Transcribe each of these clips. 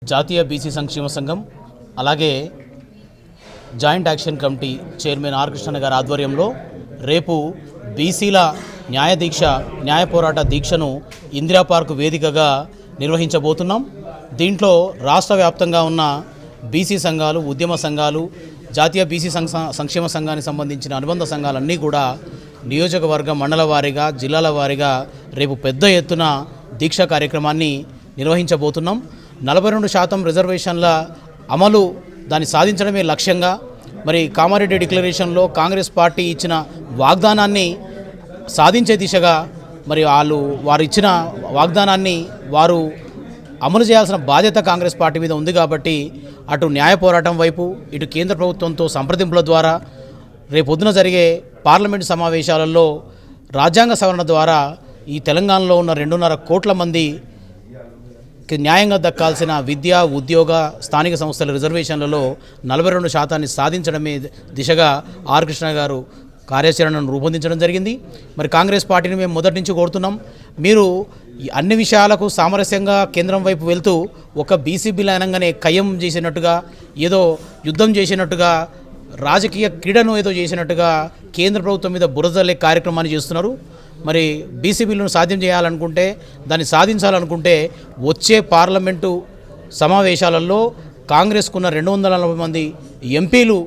జాతీయ బీసీ సంక్షేమ సంఘం అలాగే joint action committee chairman R Krishna గారి ఆధ్వర్యంలో రేపు బీసీల న్యాయ పోరాట దీక్షను ఇందిరా పార్క్ వేదికగా నిర్వహించబోతున్నాం. దీంట్లో రాష్ట్ర వ్యాప్తంగా ఉన్న బీసీ సంఘాలు, ఉద్యమ సంఘాలు, జాతీయ బీసీ సంక్షేమ సంఘానికి సంబంధించిన అనుబంధ సంఘాలన్నీ కూడా నియోజకవర్గ మండల వారీగా, జిల్లాల వారీగా రేపు పెద్ద ఎత్తున దీక్షా కార్యక్రమాన్ని నిర్వహించబోతున్నాం. 42% రిజర్వేషన్ల అమలు దాన్ని సాధించడమే లక్ష్యంగా మరి కామారెడ్డి డిక్లరేషన్లో కాంగ్రెస్ పార్టీ ఇచ్చిన వాగ్దానాన్ని సాధించే దిశగా మరి వారు ఇచ్చిన వాగ్దానాన్ని వారు అమలు చేయాల్సిన బాధ్యత కాంగ్రెస్ పార్టీ మీద ఉంది. కాబట్టి అటు న్యాయ పోరాటం వైపు, ఇటు కేంద్ర ప్రభుత్వంతో సంప్రదింపుల ద్వారా రేపొద్దున జరిగే పార్లమెంటు సమావేశాలలో రాజ్యాంగ సవరణ ద్వారా ఈ తెలంగాణలో ఉన్న 2.5 కోట్ల మంది న్యాయంగా దక్కాల్సిన విద్య, ఉద్యోగ, స్థానిక సంస్థల రిజర్వేషన్లలో 42% సాధించడమే దిశగా ఆర్ కృష్ణ గారు కార్యాచరణను రూపొందించడం జరిగింది. మరి కాంగ్రెస్ పార్టీని మేము మొదటి నుంచి కోరుతున్నాం, మీరు అన్ని విషయాలకు సామరస్యంగా కేంద్రం వైపు వెళ్తూ ఒక బీసీ బిల్ అనగానే కయ్యం చేసినట్టుగా, ఏదో యుద్ధం చేసినట్టుగా, రాజకీయ క్రీడను ఏదో చేసినట్టుగా కేంద్ర ప్రభుత్వం మీద బురదలే కార్యక్రమాన్ని చేస్తున్నారు. మరి బీసీ బిల్లును సాధ్యం చేయాలనుకుంటే, దాన్ని సాధించాలనుకుంటే వచ్చే పార్లమెంటు సమావేశాలలో కాంగ్రెస్కున్న 240 మంది ఎంపీలు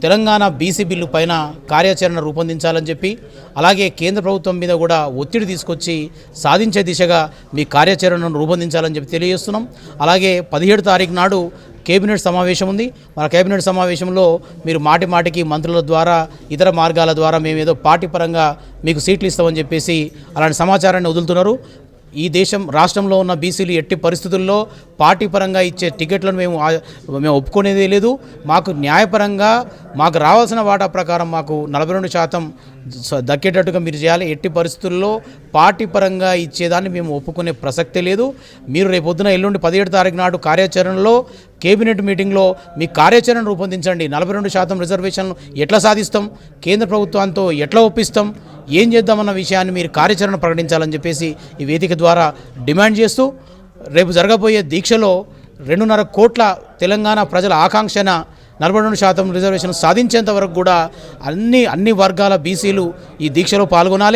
తెలంగాణ బీసీ బిల్లు పైన కార్యాచరణ రూపొందించాలని చెప్పి, అలాగే కేంద్ర ప్రభుత్వం మీద కూడా ఒత్తిడి తీసుకొచ్చి సాధించే దిశగా మీ కార్యాచరణను రూపొందించాలని చెప్పి తెలియజేస్తున్నాం. అలాగే 17 తారీఖు నాడు కేబినెట్ సమావేశం ఉంది. మన కేబినెట్ సమావేశంలో మీరు మాటికి మంత్రుల ద్వారా, ఇతర మార్గాల ద్వారా మేము ఏదో పార్టీ పరంగా మీకు సీట్లు ఇస్తామని చెప్పేసి అలాంటి సమాచారాన్ని వదులుతున్నారు. ఈ రాష్ట్రంలో ఉన్న బీసీలు ఎట్టి పరిస్థితుల్లో పార్టీ పరంగా ఇచ్చే టికెట్లను మేము ఒప్పుకునేదే లేదు. మాకు న్యాయపరంగా మాకు రావాల్సిన వాటా ప్రకారం మాకు 42% దక్కేటట్టుగా మీరు చేయాలి. ఎట్టి పరిస్థితుల్లో పార్టీ పరంగా ఇచ్చేదాన్ని మేము ఒప్పుకునే ప్రసక్తే లేదు. మీరు రేపొద్దున ఎల్లుండి 17 తారీఖు నాడు కార్యాచరణలో కేబినెట్ మీటింగ్లో మీ కార్యాచరణ రూపొందించండి. 42% రిజర్వేషన్లు ఎట్లా సాధిస్తాం, కేంద్ర ప్రభుత్వంతో ఎట్లా ఒప్పిస్తాం, ఏం చేద్దామన్న విషయాన్ని మీరు కార్యాచరణ ప్రకటించాలని చెప్పేసి ఈ వేదిక ద్వారా డిమాండ్ చేస్తూ, రేపు జరగబోయే దీక్షలో 2.5 కోట్ల తెలంగాణ ప్రజల ఆకాంక్షన 42% రిజర్వేషన్ సాధించేంత వరకు కూడా అన్ని వర్గాల బీసీలు ఈ దీక్షలో పాల్గొనాలి.